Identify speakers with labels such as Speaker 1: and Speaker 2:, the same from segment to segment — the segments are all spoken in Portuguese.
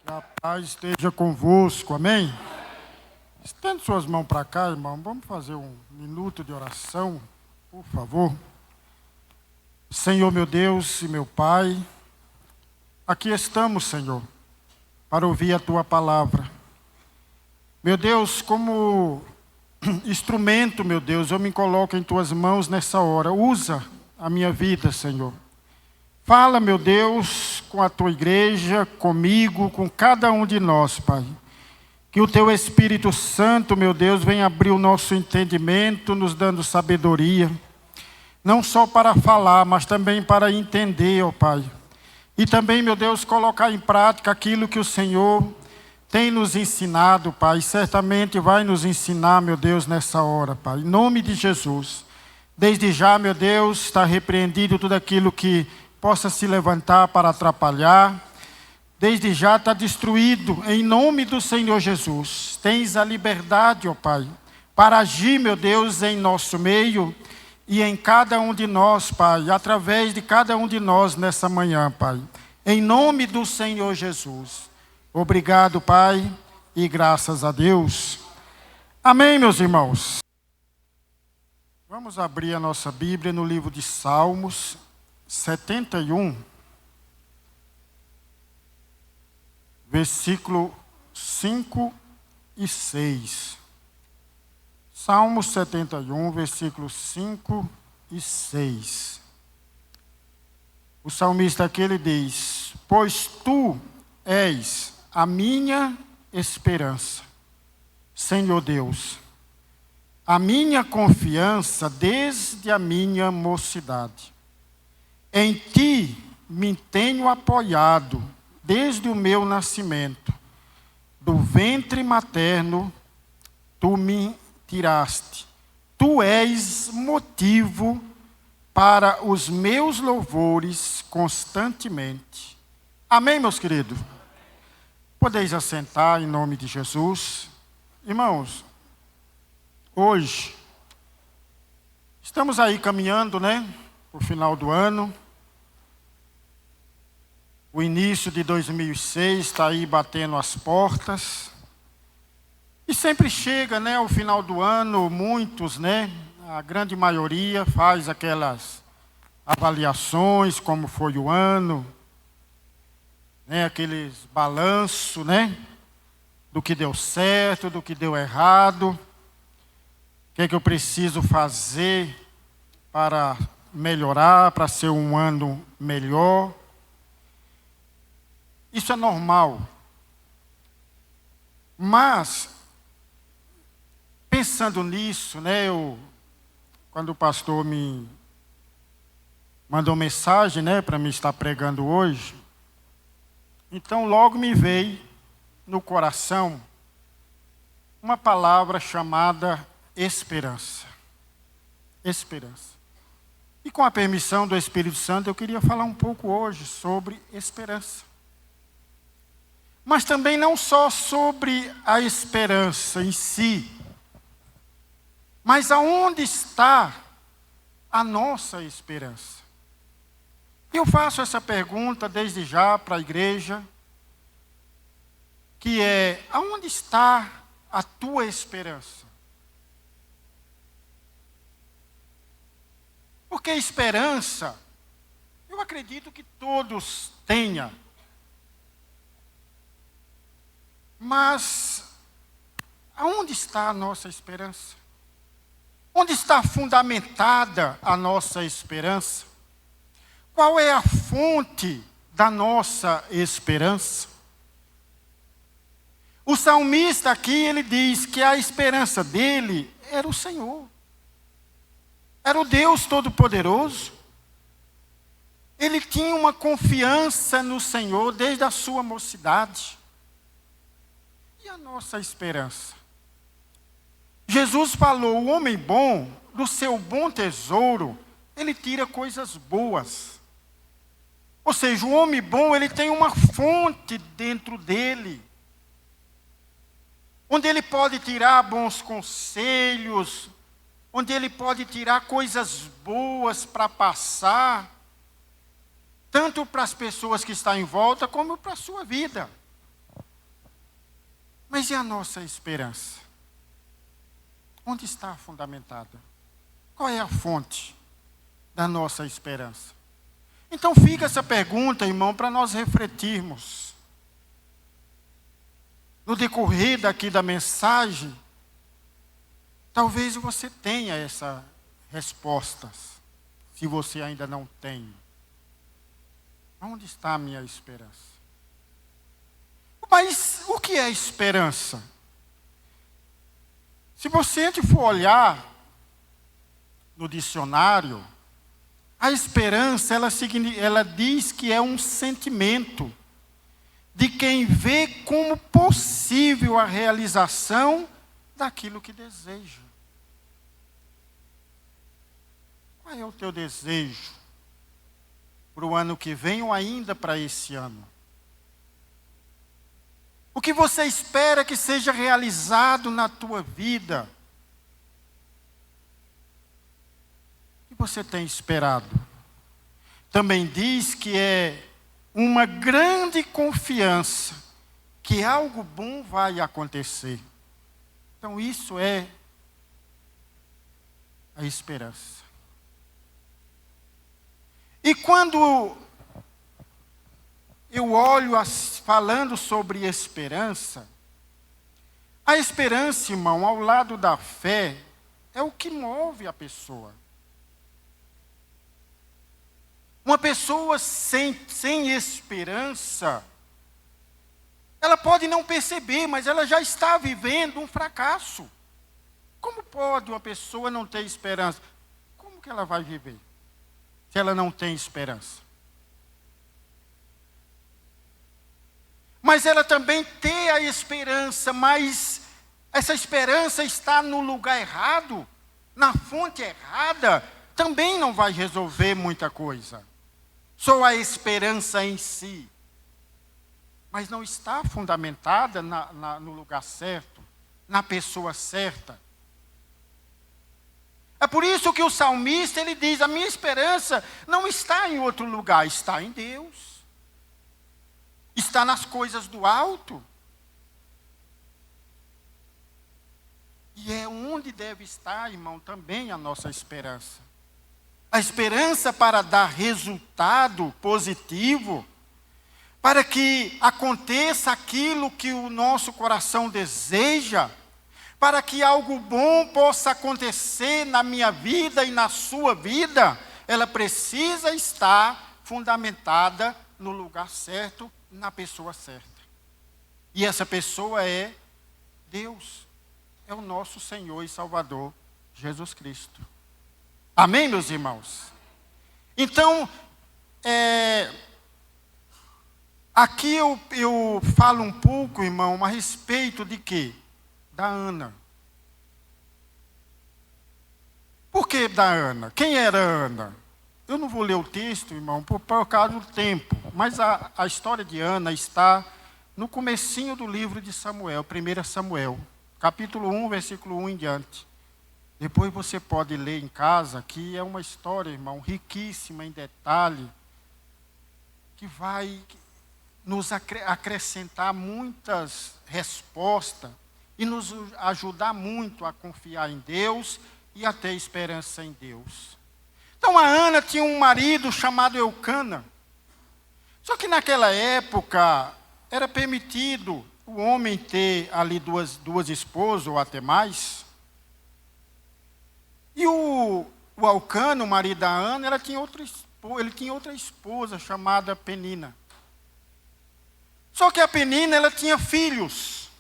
Speaker 1: Que a paz esteja convosco, amém? Estende suas mãos para cá, irmão. Vamos fazer um minuto de oração, por favor. Senhor, meu Deus e meu Pai, aqui estamos, Senhor, para ouvir a Tua palavra. Meu Deus, como instrumento, meu Deus, eu me coloco em Tuas mãos nessa hora. Usa a minha vida, Senhor. Fala, meu Deus, com a Tua igreja, comigo, com cada um de nós, Pai. Que o Teu Espírito Santo, meu Deus, venha abrir o nosso entendimento, nos dando sabedoria. Não só para falar, mas também para entender, ó Pai. E também, meu Deus, colocar em prática aquilo que o Senhor tem nos ensinado, Pai. E certamente vai nos ensinar, meu Deus, nessa hora, Pai. Em nome de Jesus. Desde já, meu Deus, está repreendido tudo aquilo que possa se levantar para atrapalhar. Desde já está destruído, em nome do Senhor Jesus. Tens a liberdade, ó Pai, para agir, meu Deus, em nosso meio e em cada um de nós, Pai, através de cada um de nós nessa manhã, Pai. Em nome do Senhor Jesus. Obrigado, Pai, e graças a Deus. Amém, meus irmãos. Vamos abrir a nossa Bíblia no livro de Salmos 71. Versículo 5 e 6. Salmos 71, versículos 5 e 6. O salmista aqui ele diz: Pois tu és a minha esperança, Senhor Deus, a minha confiança desde a minha mocidade. Em ti me tenho apoiado desde o meu nascimento. Do ventre materno tu me tiraste. Tu és motivo para os meus louvores constantemente. Amém, meus queridos? Podeis assentar em nome de Jesus. Irmãos, hoje estamos aí caminhando, para o final do ano. O início de 2006 está aí batendo as portas. E sempre chega, ao final do ano, muitos, a grande maioria faz aquelas avaliações, como foi o ano, aqueles balanços, do que deu certo, do que deu errado. O que é que eu preciso fazer para melhorar, para ser um ano melhor. Isso é normal. Mas, pensando nisso, quando o pastor me mandou mensagem, para me estar pregando hoje, então logo me veio no coração uma palavra chamada esperança. Esperança. E com a permissão do Espírito Santo, eu queria falar um pouco hoje sobre esperança. Mas também não só sobre a esperança em si, mas aonde está a nossa esperança? Eu faço essa pergunta desde já para a igreja, que é: aonde está a tua esperança? Porque esperança, eu acredito que todos tenham. Mas, aonde está a nossa esperança? Onde está fundamentada a nossa esperança? Qual é a fonte da nossa esperança? O salmista aqui, ele diz que a esperança dele era o Senhor. Era o Deus Todo-Poderoso. Ele tinha uma confiança no Senhor desde a sua mocidade. E a nossa esperança? Jesus falou: o homem bom, do seu bom tesouro, ele tira coisas boas. Ou seja, o homem bom, ele tem uma fonte dentro dele, onde ele pode tirar bons conselhos, onde ele pode tirar coisas boas para passar, tanto para as pessoas que estão em volta, como para a sua vida. Mas e a nossa esperança? Onde está fundamentada? Qual é a fonte da nossa esperança? Então fica essa pergunta, irmão, para nós refletirmos. No decorrer daqui da mensagem, talvez você tenha essas respostas, se você ainda não tem. Onde está a minha esperança? Mas o que é esperança? Se você for olhar no dicionário, a esperança, ela diz que é um sentimento de quem vê como possível a realização daquilo que deseja. Qual é o teu desejo para o ano que vem ou ainda para esse ano? O que você espera que seja realizado na tua vida? O que você tem esperado? Também diz que é uma grande confiança que algo bom vai acontecer. Então isso é a esperança. E quando eu olho falando sobre esperança, a esperança, irmão, ao lado da fé, é o que move a pessoa. Uma pessoa sem esperança, ela pode não perceber, mas ela já está vivendo um fracasso. Como pode uma pessoa não ter esperança? Como que ela vai viver se ela não tem esperança? Mas ela também tem a esperança, mas essa esperança está no lugar errado, na fonte errada, também não vai resolver muita coisa. Só a esperança em si, mas não está fundamentada no lugar certo, na pessoa certa. É por isso que o salmista, ele diz, a minha esperança não está em outro lugar, está em Deus. Está nas coisas do alto. E é onde deve estar, irmão, também a nossa esperança. A esperança para dar resultado positivo, para que aconteça aquilo que o nosso coração deseja, para que algo bom possa acontecer na minha vida e na sua vida, ela precisa estar fundamentada no lugar certo, na pessoa certa. E essa pessoa é Deus, é o nosso Senhor e Salvador, Jesus Cristo. Amém, meus irmãos? Então, aqui eu falo um pouco, irmão, a respeito de quê? Da Ana. Por que da Ana? Quem era Ana? Eu não vou ler o texto, irmão, por causa do tempo, mas a história de Ana está no comecinho do livro de Samuel, 1 Samuel, capítulo 1, versículo 1 em diante. Depois você pode ler em casa, que é uma história, irmão, riquíssima em detalhe, que vai nos acrescentar muitas respostas e nos ajudar muito a confiar em Deus e a ter esperança em Deus. Então a Ana tinha um marido chamado Eucana. Só que naquela época era permitido o homem ter ali duas esposas ou até mais. E o Eucana, o marido da Ana, ele tinha outra esposa chamada Penina. Só que a Penina, ela tinha filhos.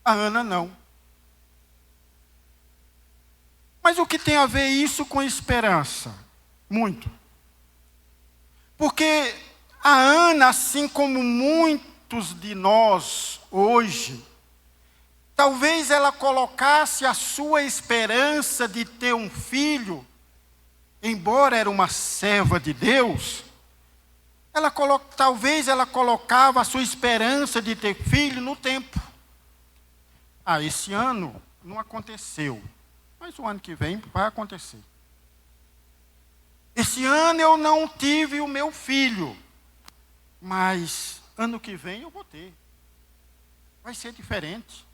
Speaker 1: A Ana não. Mas o que tem a ver isso com esperança? Muito. Porque a Ana, assim como muitos de nós hoje, talvez ela colocasse a sua esperança de ter um filho, embora era uma serva de Deus, talvez ela colocava a sua esperança de ter filho no tempo. Esse ano não aconteceu, mas o ano que vem vai acontecer. Esse ano eu não tive o meu filho, mas ano que vem eu vou ter. vai ser diferente.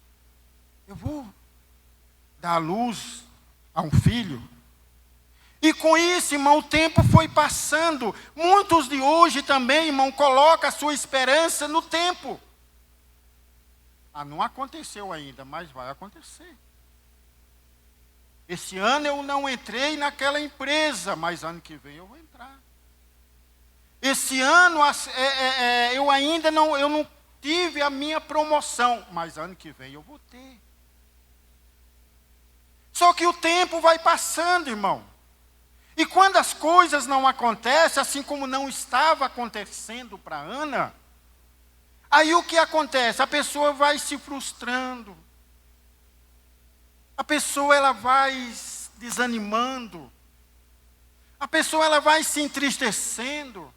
Speaker 1: Eu vou dar à luz a um filho. E com isso, irmão, o tempo foi passando. Muitos de hoje também, irmão, colocam a sua esperança no tempo. Não aconteceu ainda, mas vai acontecer. Esse ano eu não entrei naquela empresa, mas ano que vem eu vou entrar. Esse ano eu ainda não tive a minha promoção, mas ano que vem eu vou ter. Só que o tempo vai passando, irmão. E quando as coisas não acontecem, assim como não estava acontecendo para Ana, aí o que acontece? A pessoa vai se frustrando. A pessoa ela vai desanimando. A pessoa ela vai se entristecendo.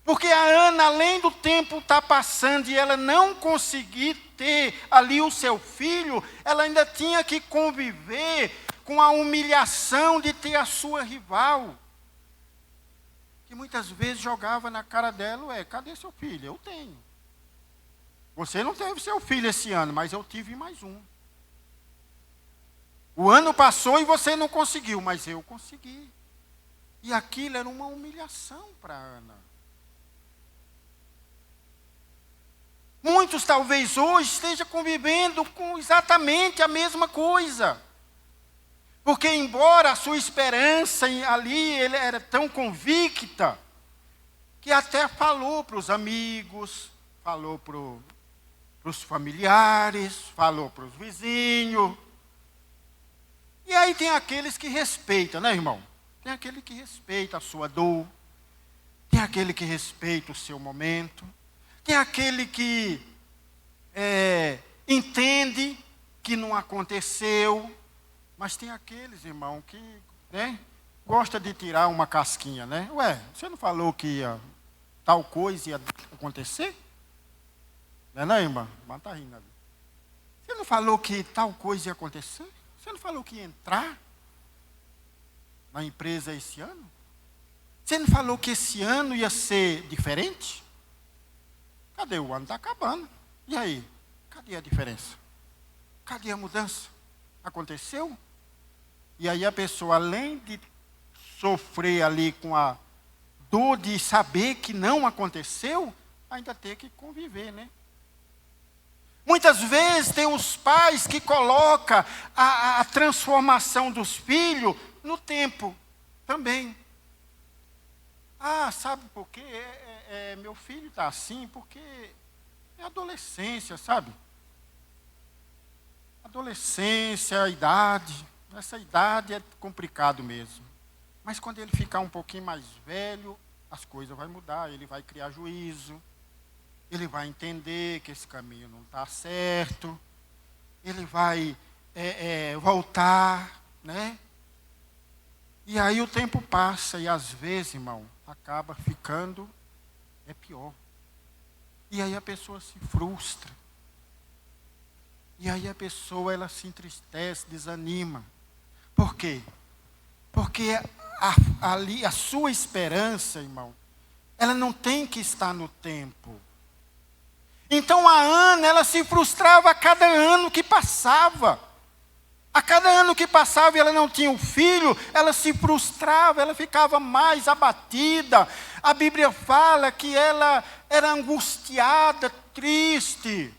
Speaker 1: Porque a Ana, além do tempo estar passando e ela não conseguir ter ali o seu filho, ela ainda tinha que conviver com a humilhação de ter a sua rival. Que muitas vezes jogava na cara dela, cadê seu filho? Eu tenho. Você não teve seu filho esse ano, mas eu tive mais um. O ano passou e você não conseguiu, mas eu consegui. E aquilo era uma humilhação para Ana. Muitos talvez hoje estejam convivendo com exatamente a mesma coisa. Porque embora a sua esperança ali, ele era tão convicta, que até falou para os amigos, falou para os familiares, falou para os vizinhos. E aí tem aqueles que respeitam, né, irmão? Tem aquele que respeita a sua dor, tem aquele que respeita o seu momento, tem aquele que entende que não aconteceu, mas tem aqueles, irmão, que gosta de tirar uma casquinha, né? Você não falou que tal coisa ia acontecer? Não, irmã? Mas tá rindo ali. Você não falou que tal coisa ia acontecer? Você não falou que ia entrar na empresa esse ano? Você não falou que esse ano ia ser diferente? Cadê? O ano está acabando. E aí? Cadê a diferença? Cadê a mudança? Aconteceu? E aí a pessoa, além de sofrer ali com a dor de saber que não aconteceu, ainda tem que conviver, né? Muitas vezes tem os pais que colocam a transformação dos filhos no tempo também. Sabe por quê? Meu filho está assim porque é adolescência, sabe? Adolescência, a idade. Essa idade é complicado mesmo. Mas quando ele ficar um pouquinho mais velho, as coisas vão mudar. Ele vai criar juízo. Ele vai entender que esse caminho não está certo. Ele vai voltar, né? E aí o tempo passa e às vezes, irmão, acaba ficando pior. E aí a pessoa se frustra. E aí a pessoa ela se entristece, desanima. Por quê? Porque ali a sua esperança, irmão, ela não tem que estar no tempo. Então a Ana, ela se frustrava a cada ano que passava. A cada ano que passava e ela não tinha um filho, ela se frustrava, ela ficava mais abatida. A Bíblia fala que ela era angustiada, triste.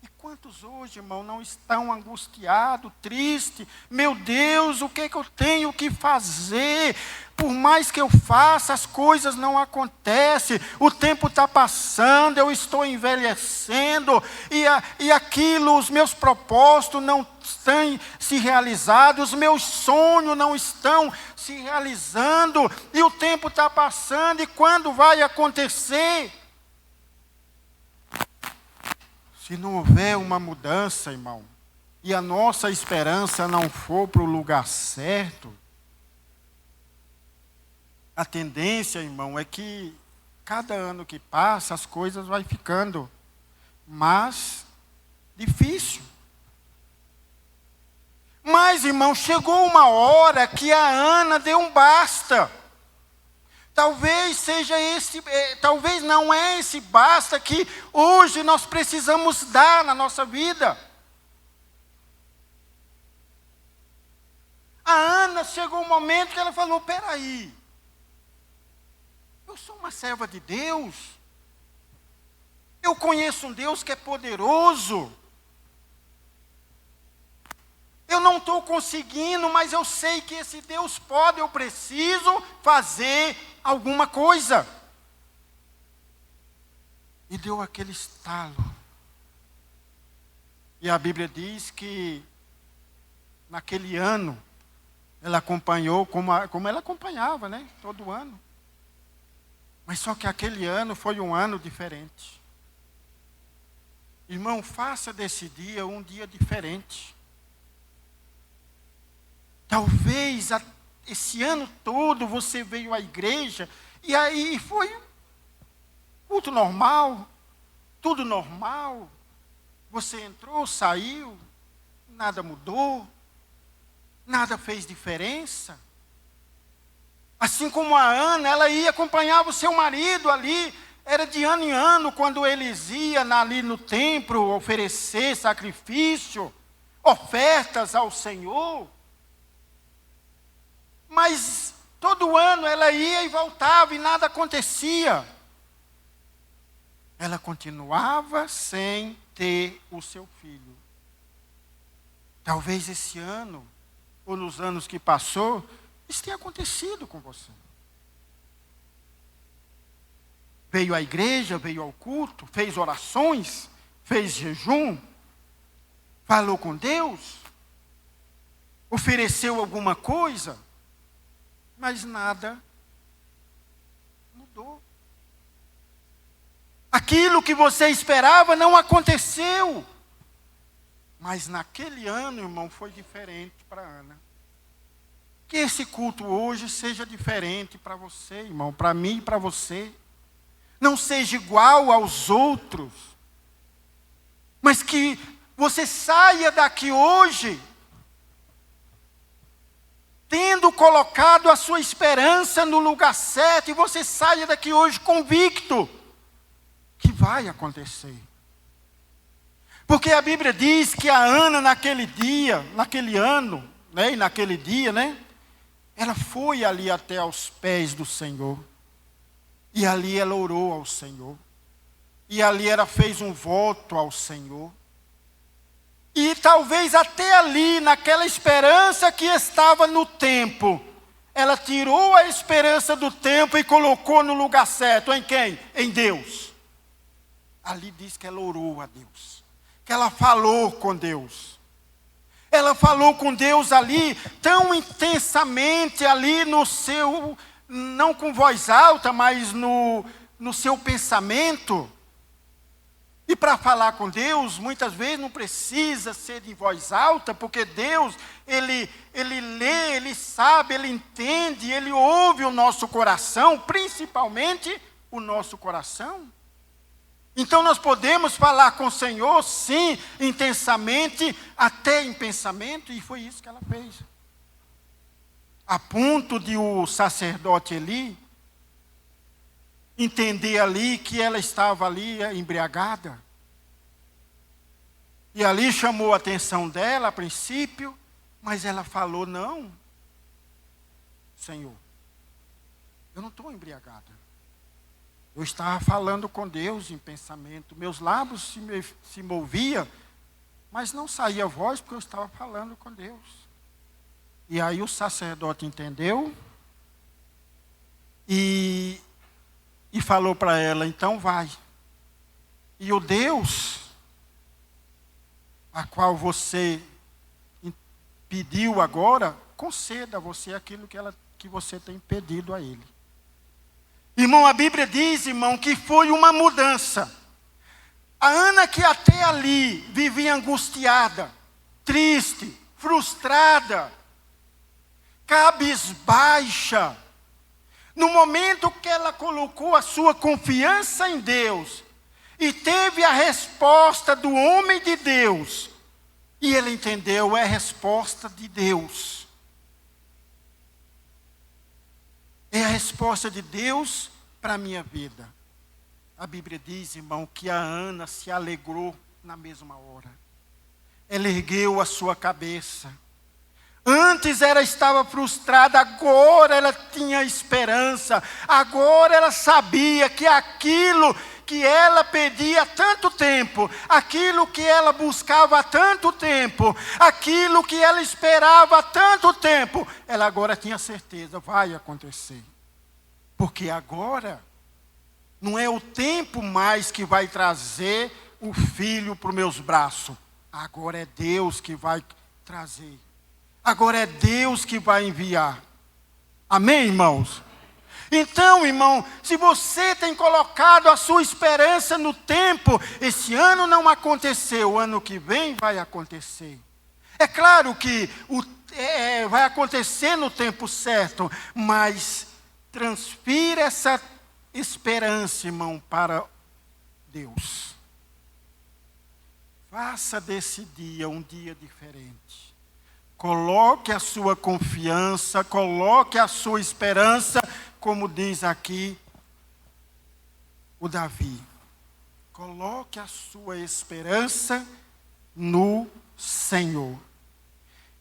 Speaker 1: E quantos hoje, irmão, não estão angustiados, tristes? Meu Deus, o que é que eu tenho que fazer? Por mais que eu faça, as coisas não acontecem. O tempo está passando, eu estou envelhecendo. E aquilo, os meus propósitos não estão se realizando. Os meus sonhos não estão se realizando. E o tempo está passando. E quando vai acontecer? Se não houver uma mudança, irmão, e a nossa esperança não for para o lugar certo, a tendência, irmão, é que cada ano que passa as coisas vão ficando mais difícil. Mas, irmão, chegou uma hora que a Ana deu um basta. Talvez seja esse, talvez não é esse basta que hoje nós precisamos dar na nossa vida. A Ana chegou um momento que ela falou: peraí, eu sou uma serva de Deus, eu conheço um Deus que é poderoso, eu não estou conseguindo, mas eu sei que esse Deus pode, eu preciso fazer alguma coisa. E deu aquele estalo. E a Bíblia diz que naquele ano, ela acompanhou como ela acompanhava, né? Todo ano. Mas só que aquele ano foi um ano diferente. Irmão, faça desse dia um dia diferente. Talvez esse ano todo você veio à igreja e aí foi culto normal, tudo normal. Você entrou, saiu, nada mudou, nada fez diferença. Assim como a Ana, ela ia acompanhar o seu marido ali, era de ano em ano, quando eles iam ali no templo oferecer sacrifício, ofertas ao Senhor. Mas todo ano ela ia e voltava e nada acontecia. Ela continuava sem ter o seu filho. Talvez esse ano, ou nos anos que passou, isso tenha acontecido com você. Veio à igreja, veio ao culto, fez orações, fez jejum, falou com Deus, ofereceu alguma coisa, mas nada mudou. Aquilo que você esperava não aconteceu. Mas naquele ano, irmão, foi diferente para Ana. Que esse culto hoje seja diferente para você, irmão, para mim e para você. Não seja igual aos outros. Mas que você saia daqui hoje tendo colocado a sua esperança no lugar certo, e você saia daqui hoje convicto que vai acontecer. Porque a Bíblia diz que a Ana naquele dia, naquele ano, né, e naquele dia, né, ela foi ali até aos pés do Senhor. E ali ela orou ao Senhor. E ali ela fez um voto ao Senhor. E talvez até ali, naquela esperança que estava no tempo, ela tirou a esperança do tempo e colocou no lugar certo. Em quem? Em Deus. Ali diz que ela orou a Deus. Que ela falou com Deus. Ela falou com Deus ali, tão intensamente ali no seu, não com voz alta, mas no seu pensamento. E para falar com Deus, muitas vezes não precisa ser de voz alta, porque Deus, Ele lê, Ele sabe, Ele entende, Ele ouve o nosso coração, principalmente o nosso coração. Então nós podemos falar com o Senhor, sim, intensamente, até em pensamento, e foi isso que ela fez. A ponto de o sacerdote Eli entender ali que ela estava ali embriagada. E ali chamou a atenção dela a princípio, mas ela falou: não, Senhor, eu não estou embriagada. Eu estava falando com Deus em pensamento. Meus lábios se moviam, mas não saía voz porque eu estava falando com Deus. E aí o sacerdote entendeu e falou para ela: então vai. E o Deus a qual você pediu agora, conceda a você aquilo que você tem pedido a Ele. Irmão, a Bíblia diz, irmão, que foi uma mudança. A Ana, que até ali vivia angustiada, triste, frustrada, cabisbaixa, no momento que ela colocou a sua confiança em Deus, e teve a resposta do homem de Deus, e ele entendeu, é a resposta de Deus. É a resposta de Deus para a minha vida. A Bíblia diz, irmão, que a Ana se alegrou na mesma hora. Ela ergueu a sua cabeça. Antes ela estava frustrada, agora ela tinha esperança. Agora ela sabia que aquilo que ela pedia há tanto tempo, aquilo que ela buscava há tanto tempo, aquilo que ela esperava há tanto tempo, ela agora tinha certeza, vai acontecer. Porque agora não é o tempo mais que vai trazer o filho para os meus braços. Agora é Deus que vai trazer. Agora é Deus que vai enviar. Amém, irmãos? Então, irmão, se você tem colocado a sua esperança no tempo, esse ano não aconteceu, o ano que vem vai acontecer. É claro que vai acontecer no tempo certo, mas transfira essa esperança, irmão, para Deus. Faça desse dia um dia diferente. Coloque a sua confiança, coloque a sua esperança, como diz aqui o Davi. Coloque a sua esperança no Senhor.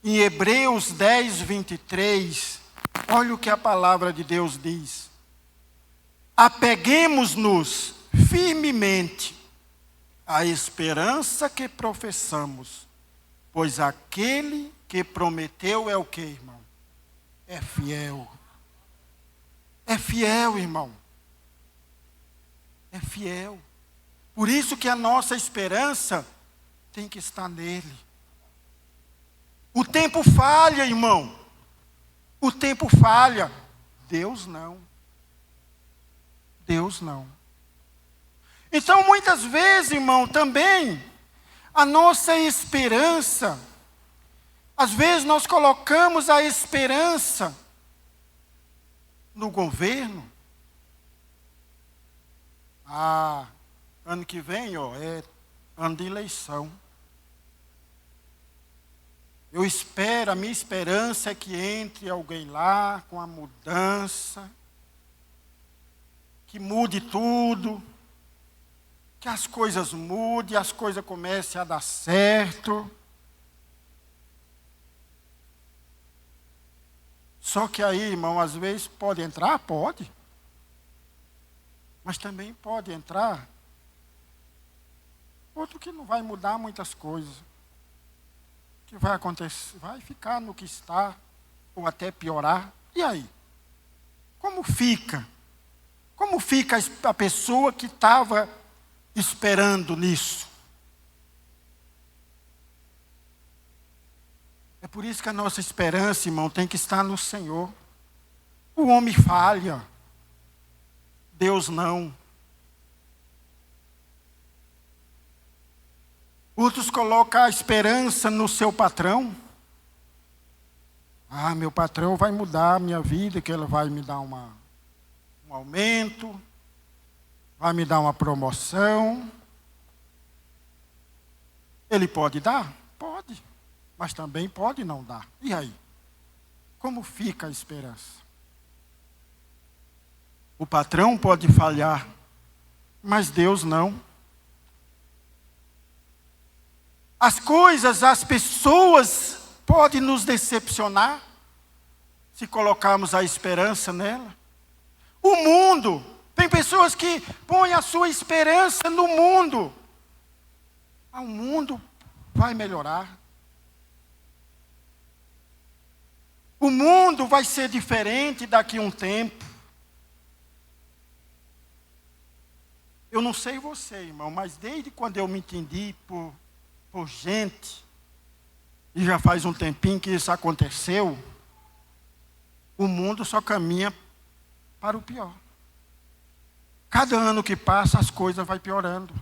Speaker 1: Em Hebreus 10, 23, olha o que a palavra de Deus diz. Apeguemos-nos firmemente à esperança que professamos, pois aquele que prometeu é o que, irmão? É fiel. É fiel, irmão. É fiel. Por isso que a nossa esperança tem que estar nele. O tempo falha, irmão. O tempo falha. Deus não. Deus não. Então, muitas vezes, irmão, também, a nossa esperança, às vezes nós colocamos a esperança no governo. Ano que vem, é ano de eleição. Eu espero, a minha esperança é que entre alguém lá com a mudança, que mude tudo, que as coisas mudem, as coisas comecem a dar certo. Só que aí, irmão, às vezes pode entrar? Pode. Mas também pode entrar outro que não vai mudar muitas coisas. Que vai acontecer, vai ficar no que está, ou até piorar. E aí? Como fica? Como fica a pessoa que estava esperando nisso? É por isso que a nossa esperança, irmão, tem que estar no Senhor. O homem falha, Deus não. Outros colocam a esperança no seu patrão. Meu patrão vai mudar a minha vida, que ele vai me dar um aumento, vai me dar uma promoção. Ele pode dar? Pode. Mas também pode não dar. E aí? Como fica a esperança? O patrão pode falhar, mas Deus não. As coisas, as pessoas podem nos decepcionar se colocarmos a esperança nela. O mundo, tem pessoas que põem a sua esperança no mundo. O mundo vai melhorar. O mundo vai ser diferente daqui a um tempo. Eu não sei você, irmão, mas desde quando eu me entendi por gente, e já faz um tempinho que isso aconteceu, o mundo só caminha para o pior. Cada ano que passa, as coisas vão piorando.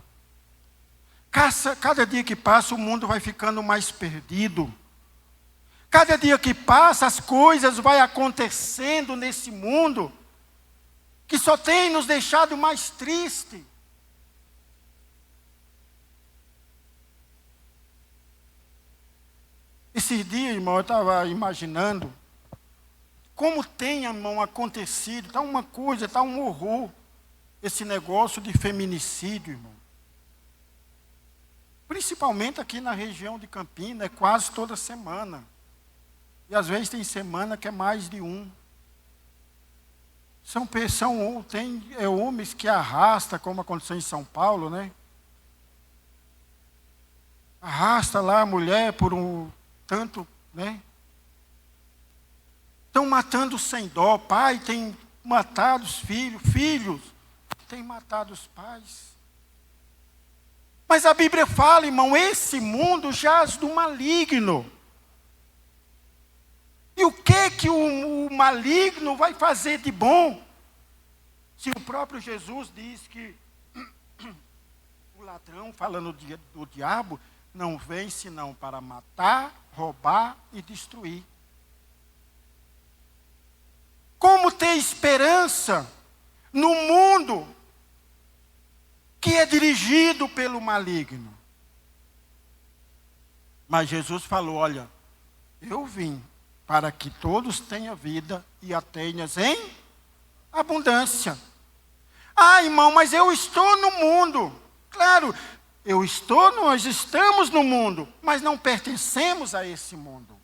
Speaker 1: Cada dia que passa, o mundo vai ficando mais perdido. Cada dia que passa, as coisas vão acontecendo nesse mundo que só tem nos deixado mais tristes. Esses dias, irmão, eu estava imaginando Como tem, irmão, acontecido, está uma coisa, está um horror, esse negócio de feminicídio, irmão. Principalmente aqui na região de Campinas, é quase toda semana. E às vezes tem semana que é mais de um. Tem homens que arrastam, como aconteceu em São Paulo, né? Arrasta lá a mulher por um tanto, né? Estão matando sem dó. Pai tem matado os filhos. Filhos têm matado os pais. Mas a Bíblia fala, irmão, esse mundo jaz do maligno. E o que o maligno vai fazer de bom? Se o próprio Jesus diz que o ladrão, falando do diabo, não vem senão para matar, roubar e destruir. Como ter esperança no mundo que é dirigido pelo maligno? Mas Jesus falou, olha, eu vim para que todos tenham vida e a tenhas em abundância. Ah, irmão, mas eu estou no mundo. Claro, nós estamos no mundo, mas não pertencemos a esse mundo.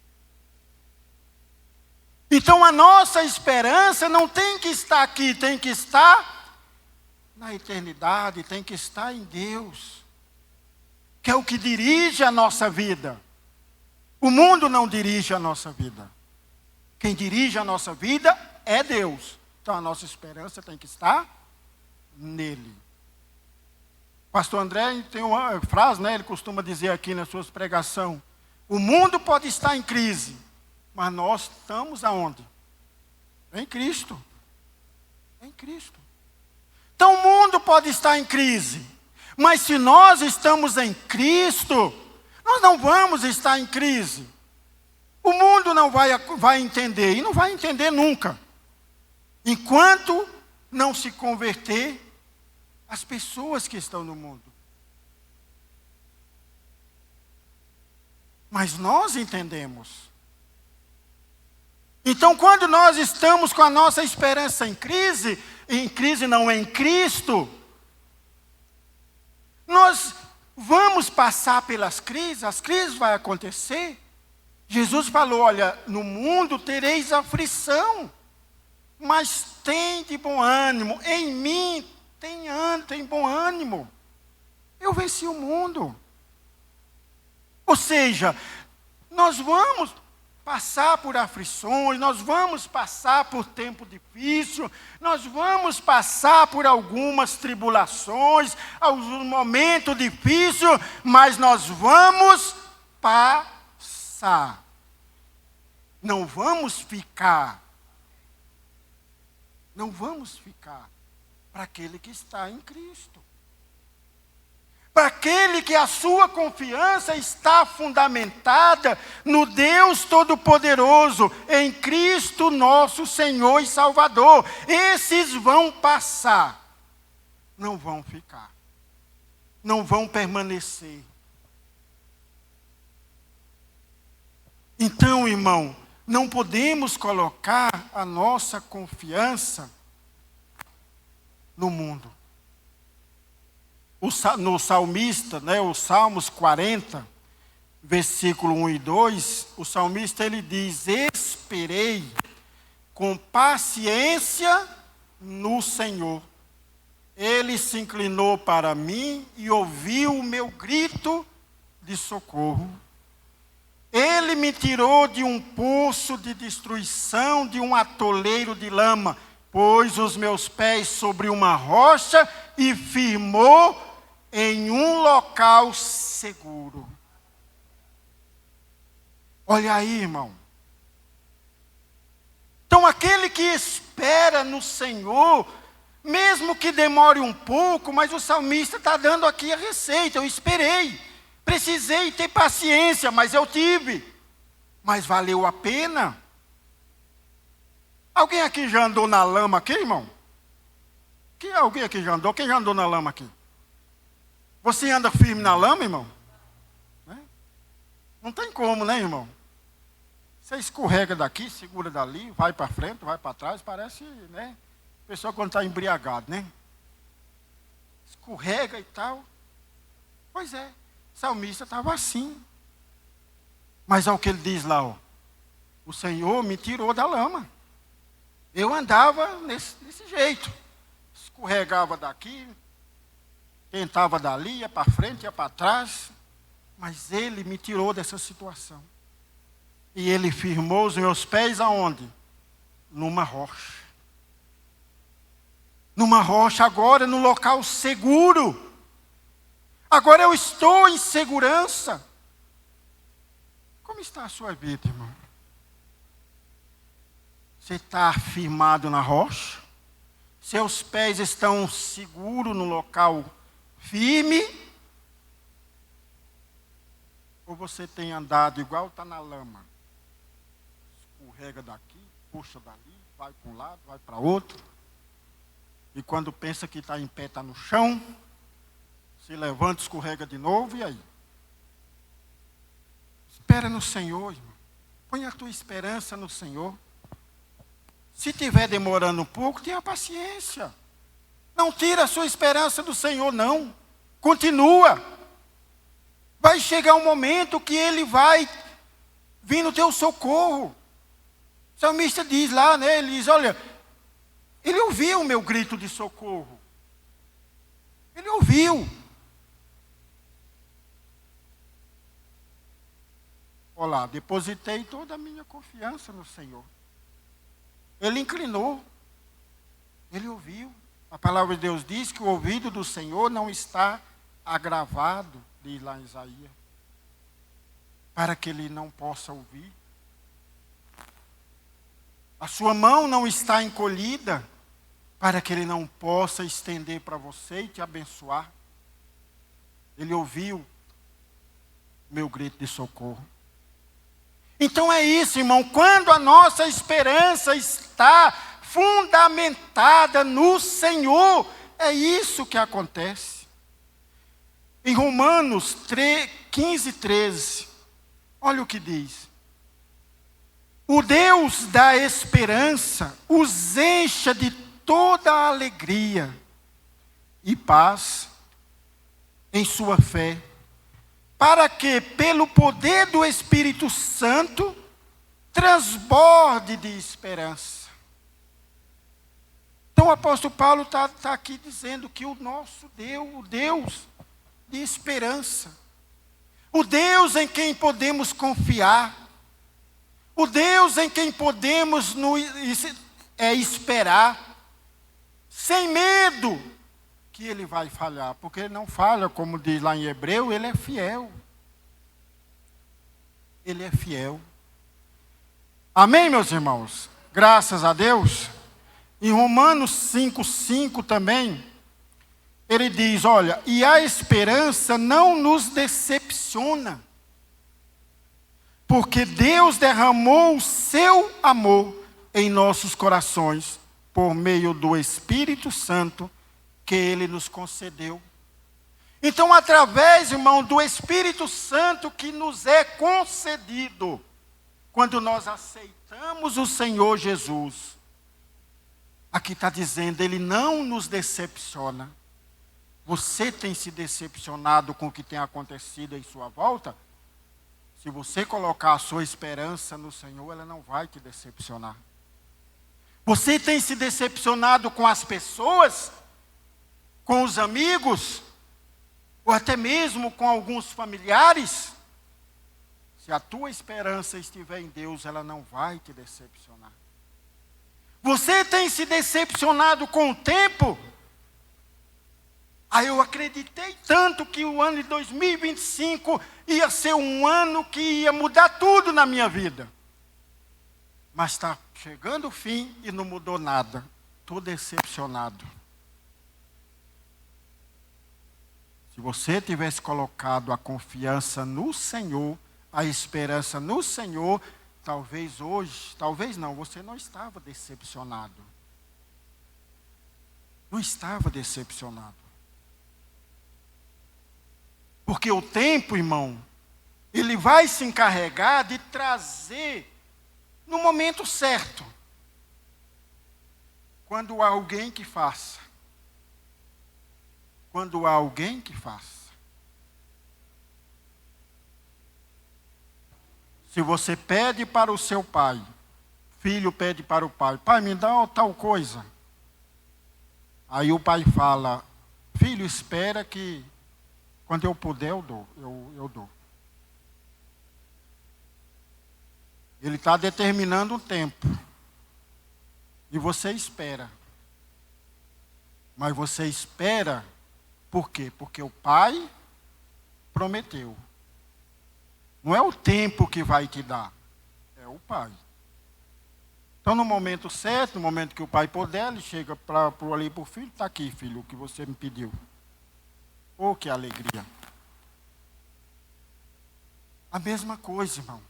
Speaker 1: Então a nossa esperança não tem que estar aqui, tem que estar na eternidade, tem que estar em Deus, que é o que dirige a nossa vida. O mundo não dirige a nossa vida. Quem dirige a nossa vida é Deus. Então a nossa esperança tem que estar nele. Pastor André tem uma frase, né? Ele costuma dizer aqui nas suas pregações: o mundo pode estar em crise, mas nós estamos aonde? Em Cristo. Em Cristo. Então o mundo pode estar em crise, mas se nós estamos em Cristo, nós não vamos estar em crise. O mundo não vai entender, e não vai entender nunca, enquanto não se converter as pessoas que estão no mundo. Mas nós entendemos. Então, quando nós estamos com a nossa esperança em crise não, em Cristo, nós vamos passar pelas crises, as crises vão acontecer. Jesus falou, olha, no mundo tereis aflição, mas tem de bom ânimo, em mim tem bom ânimo. Eu venci o mundo. Ou seja, nós vamos passar por aflições, nós vamos passar por tempo difícil, nós vamos passar por algumas tribulações, alguns momentos difíceis, mas nós vamos passar. Não vamos ficar. Não vamos ficar para aquele que está em Cristo. Para aquele que a sua confiança está fundamentada no Deus Todo-Poderoso, em Cristo nosso Senhor e Salvador. Esses vão passar, não vão ficar, não vão permanecer. Então, irmão, não podemos colocar a nossa confiança no mundo. No salmista, né, o Salmos 40, versículo 1 e 2, o salmista ele diz: esperei com paciência no Senhor. Ele se inclinou para mim e ouviu o meu grito de socorro. Ele me tirou de um poço de destruição, de um atoleiro de lama, pôs os meus pés sobre uma rocha e firmou em um local seguro. Olha aí, irmão. Então, aquele que espera no Senhor, mesmo que demore um pouco, mas o salmista está dando aqui a receita. Eu esperei, precisei ter paciência, mas eu tive. Mas valeu a pena. Alguém aqui já andou na lama aqui, irmão? Alguém aqui já andou? Quem já andou na lama aqui? Você anda firme na lama, irmão? Não tem como, né, irmão? Você escorrega daqui, segura dali, vai para frente, vai para trás, parece, né? Pessoa quando está embriagado, né? Escorrega e tal. Pois é, o salmista estava assim. Mas olha o que ele diz lá, ó. O Senhor me tirou da lama. Eu andava desse jeito. Escorregava daqui, tentava dali, ia para frente, ia para trás. Mas Ele me tirou dessa situação. E Ele firmou os meus pés aonde? Numa rocha. Numa rocha agora, num local seguro. Agora eu estou em segurança. Como está a sua vida, irmão? Você está firmado na rocha? Seus pés estão seguros no local firme? Ou você tem andado igual está na lama? Escorrega daqui, puxa dali, vai para um lado, vai para outro. E quando pensa que está em pé, está no chão. Se levanta, escorrega de novo, e aí? Espera no Senhor, irmão. Põe a tua esperança no Senhor. Se estiver demorando um pouco, tenha paciência. Não tira a sua esperança do Senhor, não. Continua. Vai chegar um momento que Ele vai vir no teu socorro. O salmista diz lá, né? Ele diz, olha, Ele ouviu o meu grito de socorro. Ele ouviu. Olha lá, depositei toda a minha confiança no Senhor. Ele inclinou. Ele ouviu. A palavra de Deus diz que o ouvido do Senhor não está agravado, diz lá em Isaías, para que Ele não possa ouvir. A sua mão não está encolhida, para que Ele não possa estender para você e te abençoar. Ele ouviu meu grito de socorro. Então é isso, irmão, quando a nossa esperança está fundamentada no Senhor, é isso que acontece. Em Romanos 15, 13, olha o que diz. O Deus da esperança os encha de toda a alegria e paz em sua fé, para que, pelo poder do Espírito Santo, transborde de esperança. Então o apóstolo Paulo está aqui dizendo que o nosso Deus, o Deus de esperança, o Deus em quem podemos confiar, o Deus em quem podemos esperar, sem medo que Ele vai falhar, porque Ele não falha, como diz lá em Hebreu, Ele é fiel. Ele é fiel. Amém, meus irmãos? Graças a Deus. Em Romanos 5:5 também, ele diz, olha, e a esperança não nos decepciona, porque Deus derramou o seu amor em nossos corações, por meio do Espírito Santo, que Ele nos concedeu. Então, através, irmão, do Espírito Santo que nos é concedido, quando nós aceitamos o Senhor Jesus, aqui está dizendo, Ele não nos decepciona. Você tem se decepcionado com o que tem acontecido em sua volta? Se você colocar a sua esperança no Senhor, ela não vai te decepcionar. Você tem se decepcionado com as pessoas, com os amigos, ou até mesmo com alguns familiares? Se a tua esperança estiver em Deus, ela não vai te decepcionar. Você tem se decepcionado com o tempo? Eu acreditei tanto que o ano de 2025 ia ser um ano que ia mudar tudo na minha vida. Mas está chegando o fim e não mudou nada. Estou decepcionado. Se você tivesse colocado a confiança no Senhor, a esperança no Senhor, talvez hoje, talvez não, você não estava decepcionado. Não estava decepcionado. Porque o tempo, irmão, ele vai se encarregar de trazer No momento certo, quando há alguém que faça. Quando há alguém que faça. Se você pede para o seu pai, filho pede para o pai, pai, me dá tal coisa. Aí o pai fala, filho, espera que quando eu puder eu dou. Ele está determinando um tempo. E você espera. Mas você espera por quê? Porque o pai prometeu. Não é o tempo que vai te dar, é o pai. Então, no momento certo, no momento que o pai puder, ele chega ali para o filho, está aqui, filho, o que você me pediu. Oh, que alegria. A mesma coisa, irmão.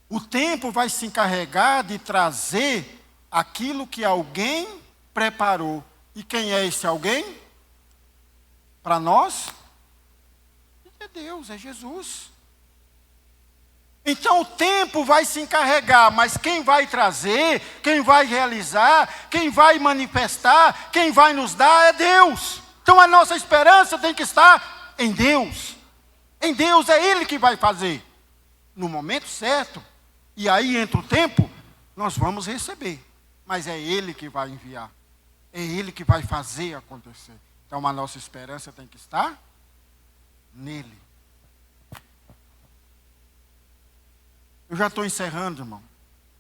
Speaker 1: O tempo vai se encarregar de trazer aquilo que alguém preparou. E quem é esse alguém? Para nós? É Deus, é Jesus. Então o tempo vai se encarregar, mas quem vai trazer, quem vai realizar, quem vai manifestar, quem vai nos dar é Deus. Então a nossa esperança tem que estar em Deus. Em Deus é Ele que vai fazer. No momento certo. E aí entra o tempo, nós vamos receber. Mas é Ele que vai enviar. É Ele que vai fazer acontecer. Então a nossa esperança tem que estar nele. Eu já estou encerrando, irmão.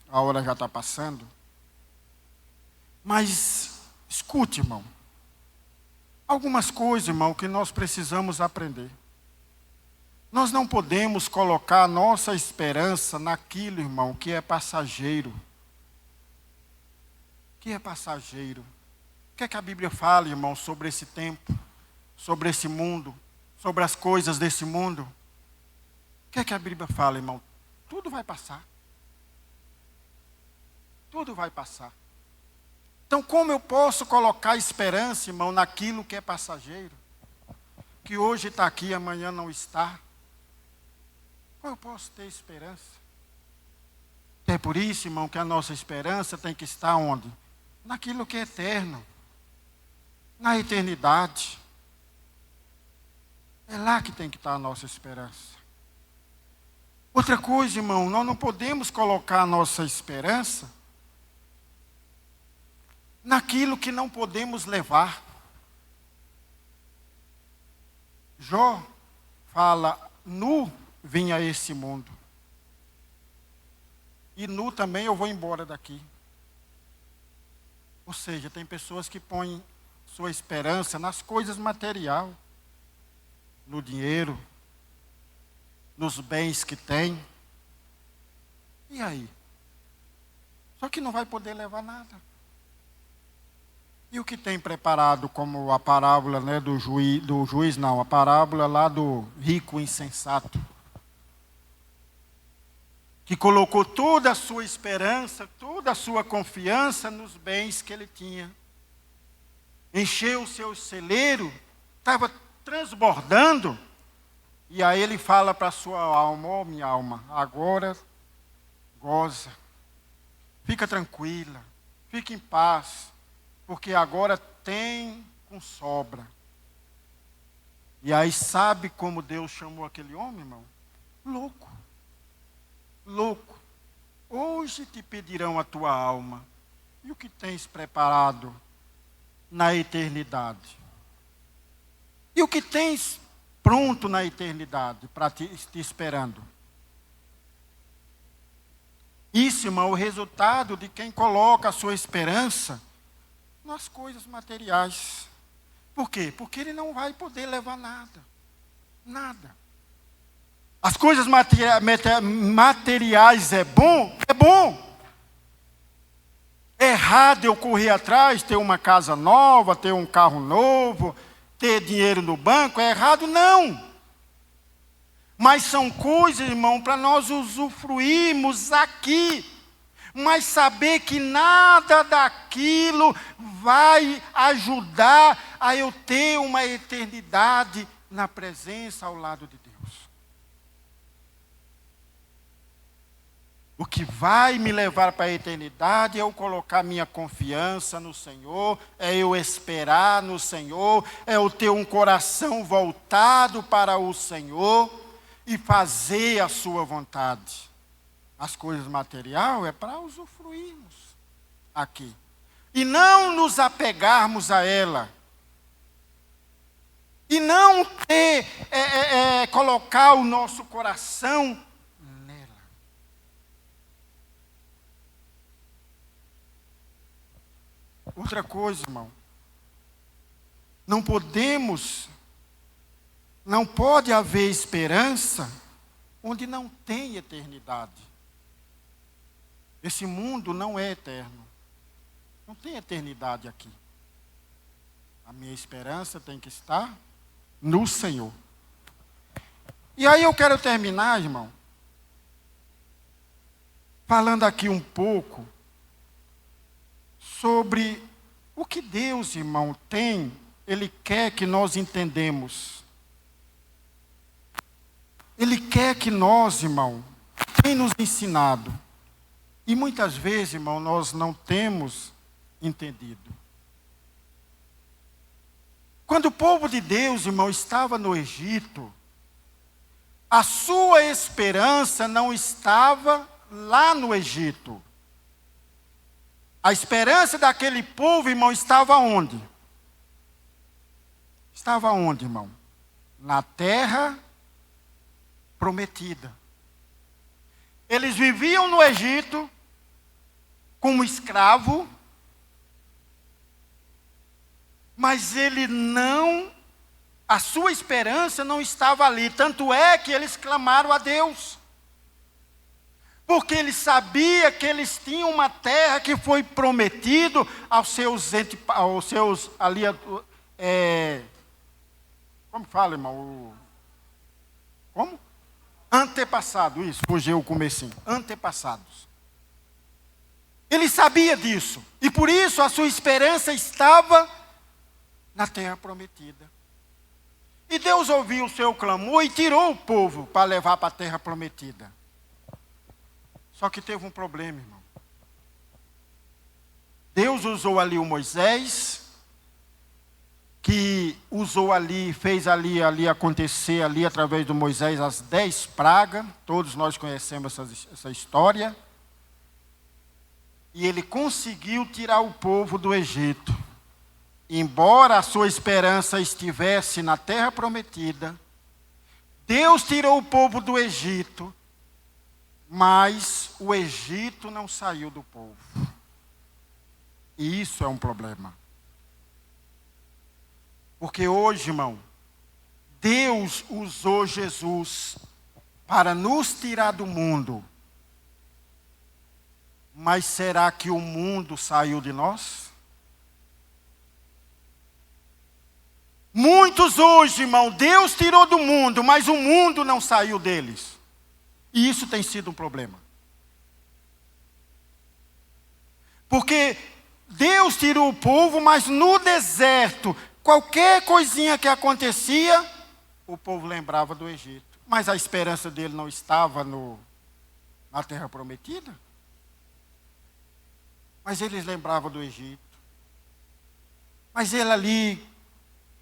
Speaker 1: A hora já está passando. Mas, escute, irmão. Algumas coisas, irmão, que nós precisamos aprender. Nós não podemos colocar a nossa esperança naquilo, irmão, que é passageiro. Que é passageiro. O que é que a Bíblia fala, irmão, sobre esse tempo, sobre esse mundo, sobre as coisas desse mundo? O que é que a Bíblia fala, irmão? Tudo vai passar. Tudo vai passar. Então, como eu posso colocar esperança, irmão, naquilo que é passageiro? Que hoje está aqui, amanhã não está. Como eu posso ter esperança? É por isso, irmão, que a nossa esperança tem que estar onde? Naquilo que é eterno. Na eternidade. É lá que tem que estar a nossa esperança. Outra coisa, irmão, nós não podemos colocar a nossa esperança naquilo que não podemos levar. Jó fala, nu vim a esse mundo. E nu também eu vou embora daqui. Ou seja, tem pessoas que põem sua esperança nas coisas materiais, no dinheiro, nos bens que tem. E aí? Só que não vai poder levar nada. E o que tem preparado, como a parábola, né, a parábola lá do rico insensato, que colocou toda a sua esperança, toda a sua confiança nos bens que ele tinha. Encheu o seu celeiro, estava transbordando. E aí ele fala para a sua alma, ó minha alma, agora goza, fica tranquila, fica em paz, porque agora tem com sobra. E aí sabe como Deus chamou aquele homem, irmão? Louco. Louco. Hoje te pedirão a tua alma. E o que tens preparado na eternidade? E o que tens pronto na eternidade para te esperando? Isso, irmão, é o resultado de quem coloca a sua esperança nas coisas materiais. Por quê? Porque ele não vai poder levar nada. Nada. As coisas materiais é bom? É bom. É errado eu correr atrás, ter uma casa nova, ter um carro novo, ter dinheiro no banco, é errado? Não. Mas são coisas, irmão, para nós usufruirmos aqui. Mas saber que nada daquilo vai ajudar a eu ter uma eternidade na presença ao lado de Deus. O que vai me levar para a eternidade é eu colocar minha confiança no Senhor, é eu esperar no Senhor, é eu ter um coração voltado para o Senhor e fazer a sua vontade. As coisas materiais é para usufruirmos aqui. E não nos apegarmos a ela. E não colocar o nosso coração nela. Outra coisa, irmão. Não pode haver esperança onde não tem eternidade. Esse mundo não é eterno. Não tem eternidade aqui. A minha esperança tem que estar no Senhor. E aí eu quero terminar, irmão, falando aqui um pouco sobre o que Deus, irmão, tem, Ele quer que nós entendemos. Ele quer que nós, irmão, tem nos ensinado. E muitas vezes, irmão, nós não temos entendido. Quando o povo de Deus, irmão, estava no Egito, a sua esperança não estava lá no Egito. A esperança daquele povo, irmão, estava onde? Estava onde, irmão? Na terra prometida. Eles viviam no Egito como escravo, mas a sua esperança não estava ali. Tanto é que eles clamaram a Deus. Porque eles sabiam que eles tinham uma terra que foi prometido aos seus ali, como fala, irmão? Como? Antepassado, isso, fugiu o comecinho. Antepassados. Ele sabia disso. E por isso a sua esperança estava na terra prometida. E Deus ouviu o seu clamor e tirou o povo para levar para a terra prometida. Só que teve um problema, irmão. Deus usou ali o Moisés, que usou ali, fez ali acontecer ali através do Moisés as 10 pragas. Todos nós conhecemos essa história. E ele conseguiu tirar o povo do Egito. Embora a sua esperança estivesse na terra prometida, Deus tirou o povo do Egito, mas o Egito não saiu do povo. E isso é um problema. Porque hoje, irmão, Deus usou Jesus para nos tirar do mundo. Mas será que o mundo saiu de nós? Muitos hoje, irmão, Deus tirou do mundo, mas o mundo não saiu deles. E isso tem sido um problema. Porque Deus tirou o povo, mas no deserto, qualquer coisinha que acontecia, o povo lembrava do Egito. Mas a esperança dele não estava na terra prometida. Mas eles lembravam do Egito. Mas ele ali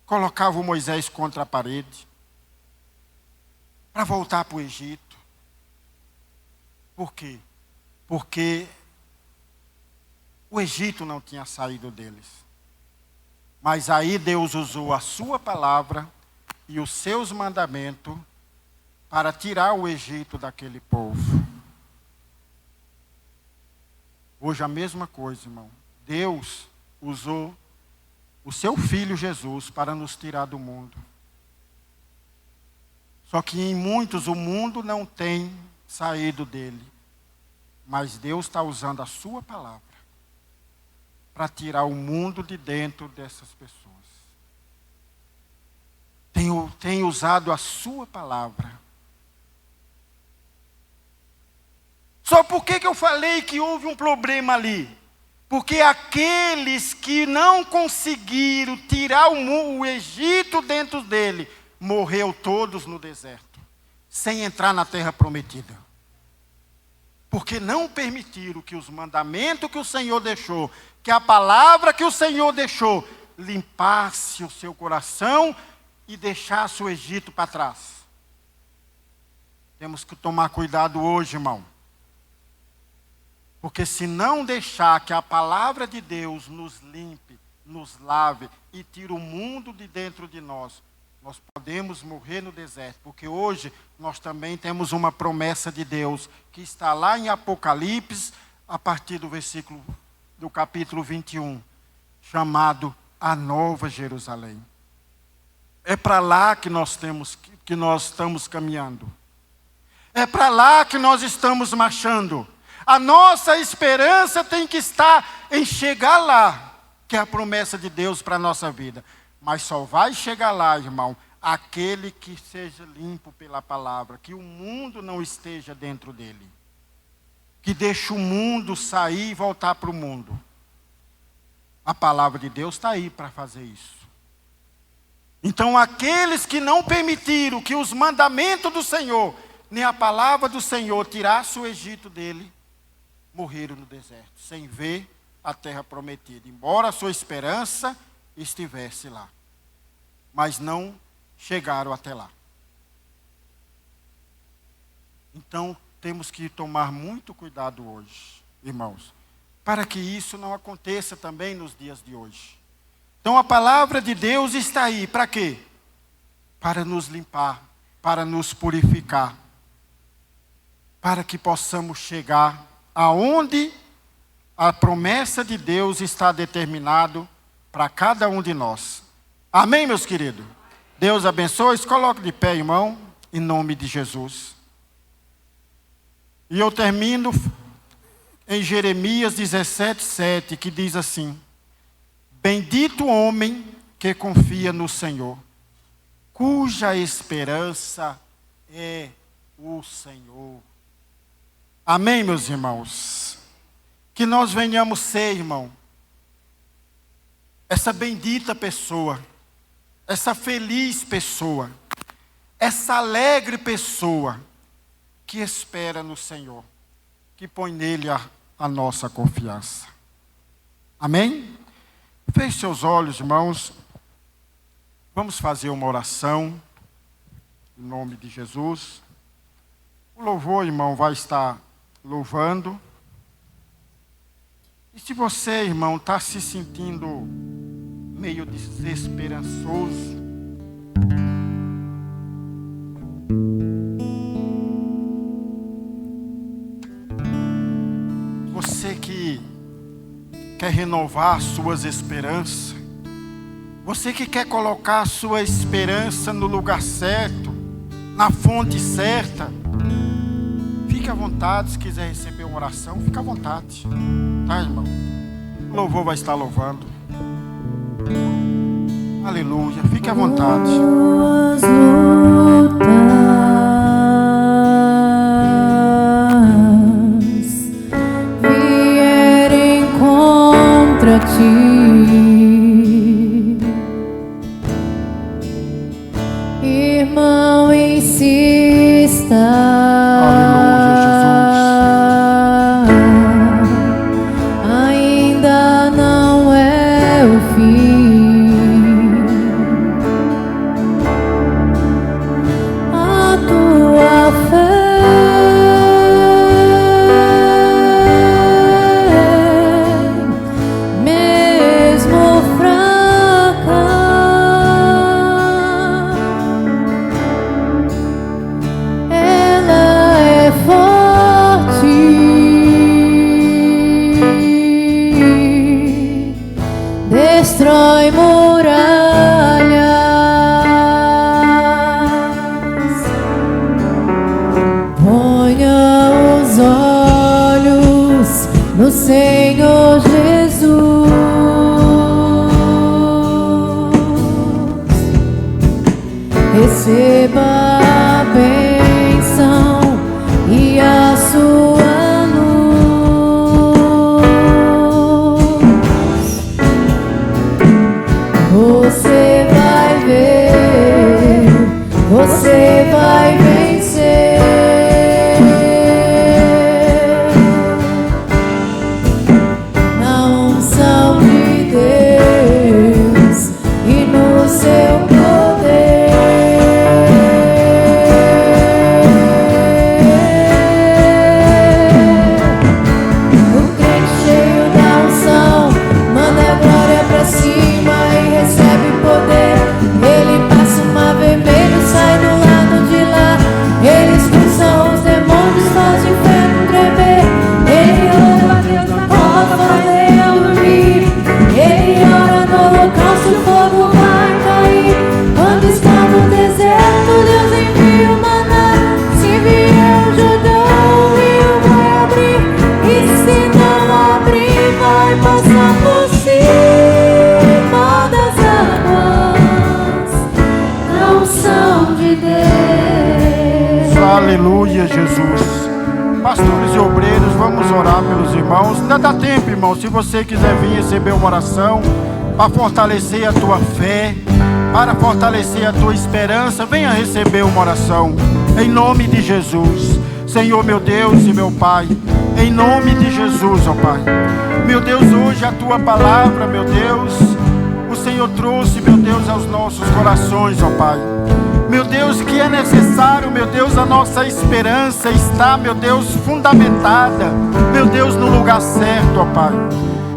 Speaker 1: colocava o Moisés contra a parede para voltar para o Egito. Por quê? Porque o Egito não tinha saído deles. Mas aí Deus usou a sua palavra e os seus mandamentos para tirar o Egito daquele povo. Hoje a mesma coisa, irmão. Deus usou o seu Filho Jesus para nos tirar do mundo. Só que em muitos o mundo não tem saído dele. Mas Deus está usando a sua palavra para tirar o mundo de dentro dessas pessoas. Tem usado a sua palavra. Só por que eu falei que houve um problema ali? Porque aqueles que não conseguiram tirar o Egito dentro dele, morreu todos no deserto, sem entrar na terra prometida. Porque não permitiram que os mandamentos que o Senhor deixou, que a palavra que o Senhor deixou, limpasse o seu coração e deixasse o Egito para trás. Temos que tomar cuidado hoje, irmão. Porque se não deixar que a palavra de Deus nos limpe, nos lave e tire o mundo de dentro de nós, nós podemos morrer no deserto. Porque hoje nós também temos uma promessa de Deus, que está lá em Apocalipse, a partir do capítulo 21, chamado a Nova Jerusalém. É para lá que nós estamos caminhando. É para lá que nós estamos marchando. A nossa esperança tem que estar em chegar lá, que é a promessa de Deus para a nossa vida. Mas só vai chegar lá, irmão, aquele que seja limpo pela palavra, que o mundo não esteja dentro dele. Que deixe o mundo sair e voltar para o mundo. A palavra de Deus está aí para fazer isso. Então aqueles que não permitiram que os mandamentos do Senhor, nem a palavra do Senhor tirasse o Egito dele, morreram no deserto, sem ver a terra prometida. Embora a sua esperança estivesse lá. Mas não chegaram até lá. Então temos que tomar muito cuidado hoje, irmãos, para que isso não aconteça também nos dias de hoje. Então a palavra de Deus está aí, para quê? Para nos limpar, para nos purificar, para que possamos chegar aonde a promessa de Deus está determinado para cada um de nós. Amém, meus queridos? Deus abençoe. Se coloque de pé, irmão, em nome de Jesus. E eu termino em Jeremias 17:7, que diz assim: bendito o homem que confia no Senhor, cuja esperança é o Senhor. Amém, meus irmãos? Que nós venhamos ser, irmão, essa bendita pessoa, essa feliz pessoa, essa alegre pessoa que espera no Senhor, que põe nele a nossa confiança. Amém? Feche seus olhos, irmãos. Vamos fazer uma oração, em nome de Jesus. O louvor, irmão, vai estar louvando. E se você, irmão, está se sentindo meio desesperançoso, você que quer renovar suas esperanças, você que quer colocar a sua esperança no lugar certo, na fonte certa, fique à vontade. Se quiser receber uma oração, fique à vontade. Tá, irmão? O louvor vai estar louvando. Aleluia. Fique à vontade.
Speaker 2: As lutas vierem contra ti, irmão, insista. Destrói muralhas, ponha os olhos no Senhor Jesus, receba a bênção e a sua você vai ver, você vai vencer. unção de Deus.
Speaker 1: Aleluia, Jesus. Pastores e obreiros, vamos orar pelos irmãos. Ainda dá tempo, irmão, se você quiser vir receber uma oração para fortalecer a tua fé, para fortalecer a tua esperança, venha receber uma oração em nome de Jesus. Senhor, meu Deus e meu Pai, em nome de Jesus, ó Pai, meu Deus, hoje a tua palavra, meu Deus, o Senhor trouxe, meu Deus, aos nossos corações, ó Pai. Meu Deus, que é necessário, meu Deus, a nossa esperança está, meu Deus, fundamentada, meu Deus, no lugar certo, ó Pai.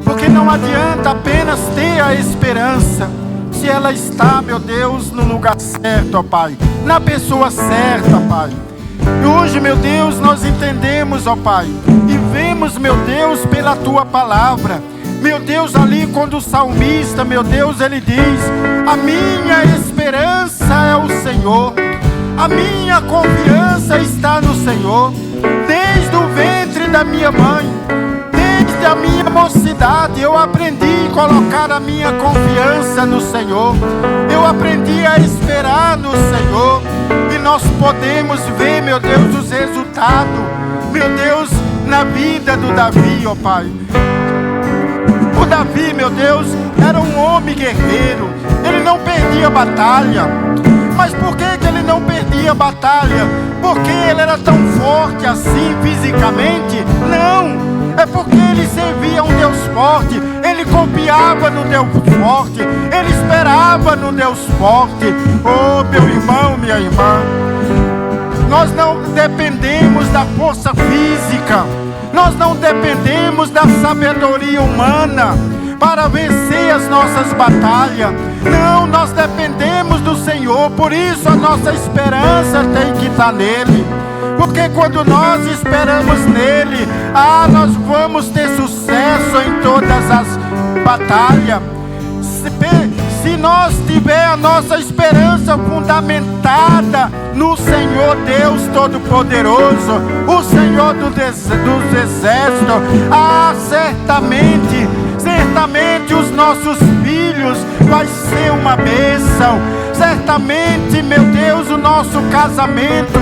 Speaker 1: Porque não adianta apenas ter a esperança, se ela está, meu Deus, no lugar certo, ó Pai, na pessoa certa, Pai. E hoje, meu Deus, nós entendemos, ó Pai, e vemos, meu Deus, pela tua palavra, meu Deus, ali quando o salmista, meu Deus, ele diz: a minha esperança é o Senhor, a minha confiança está no Senhor. Desde o ventre da minha mãe, desde a minha mocidade, eu aprendi a colocar a minha confiança no Senhor. Eu aprendi a esperar no Senhor. E nós podemos ver, meu Deus, os resultados, meu Deus, na vida do Davi, ó Pai. O Davi, meu Deus, era um homem guerreiro. Ele não perdia batalha. Mas por que ele não perdia batalha? Porque ele era tão forte assim fisicamente? Não, é porque ele servia a um Deus forte. Ele confiava no Deus forte. Ele esperava no Deus forte. Oh, meu irmão, minha irmã, nós não dependemos da força física. Nós não dependemos da sabedoria humana para vencer as nossas batalhas. Não, nós dependemos do Senhor. Por isso a nossa esperança tem que estar nele. Porque quando nós esperamos nele, nós vamos ter sucesso em todas as batalhas. Se nós tiver a nossa esperança fundamentada no Senhor Deus Todo-Poderoso, o Senhor dos exércitos, certamente os nossos filhos vai ser uma bênção. Certamente, meu Deus, o nosso casamento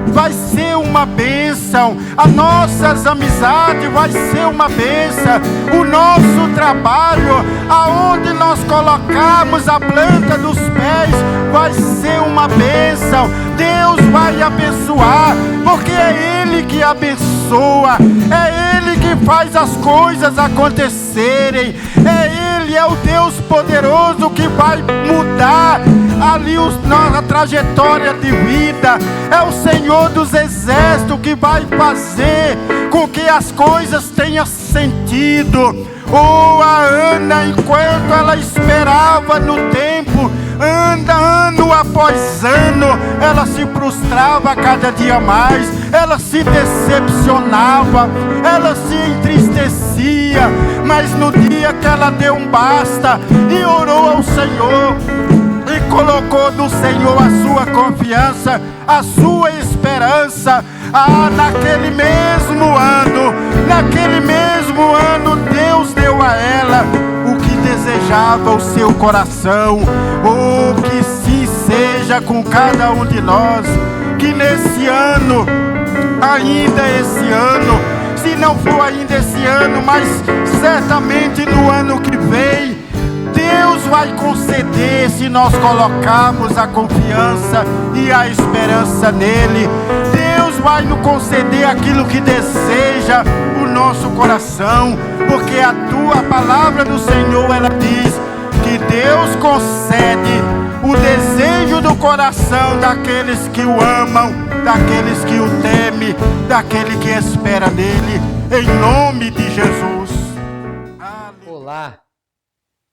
Speaker 1: vai ser uma bênção. As nossas amizades vai ser uma bênção. O nosso trabalho, aonde nós colocamos a planta dos pés, vai ser uma bênção. Deus vai abençoar, porque é Ele que abençoa, é Ele que faz as coisas acontecerem, Ele é o Deus poderoso que vai mudar ali nossa trajetória de vida. É o Senhor dos exércitos que vai fazer com que as coisas tenham sentido. Oh, a Ana, enquanto ela esperava no tempo, ano após ano, ela se frustrava cada dia mais, ela se decepcionava, ela se entristecia, mas no dia que ela deu um basta e orou ao Senhor, e colocou no Senhor a sua confiança, a sua esperança, naquele mesmo ano, Deus deu a ela o que desejava o seu coração. Oh, que sim seja com cada um de nós, que nesse ano, ainda esse ano, se não for ainda esse ano, mas certamente no ano que vem, Deus vai conceder, se nós colocarmos a confiança e a esperança nele. Deus vai nos conceder aquilo que deseja o nosso coração, porque a palavra do Senhor, ela diz que Deus concede o desejo do coração daqueles que o amam, daqueles que o temem, daquele que espera nele, em nome de Jesus.
Speaker 3: Olá!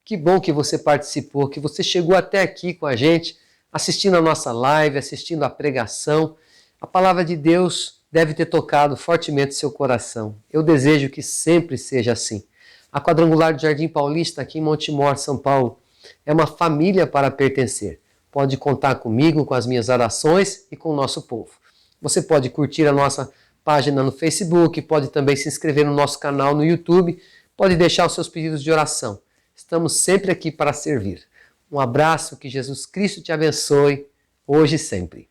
Speaker 3: Que bom que você participou, que você chegou até aqui com a gente, assistindo a nossa live, assistindo a pregação. A palavra de Deus deve ter tocado fortemente seu coração. Eu desejo que sempre seja assim. A Quadrangular do Jardim Paulista, aqui em Montemor, São Paulo, é uma família para pertencer. Pode contar comigo, com as minhas orações e com o nosso povo. Você pode curtir a nossa página no Facebook, pode também se inscrever no nosso canal no YouTube, pode deixar os seus pedidos de oração. Estamos sempre aqui para servir. Um abraço, que Jesus Cristo te abençoe. hoje e sempre.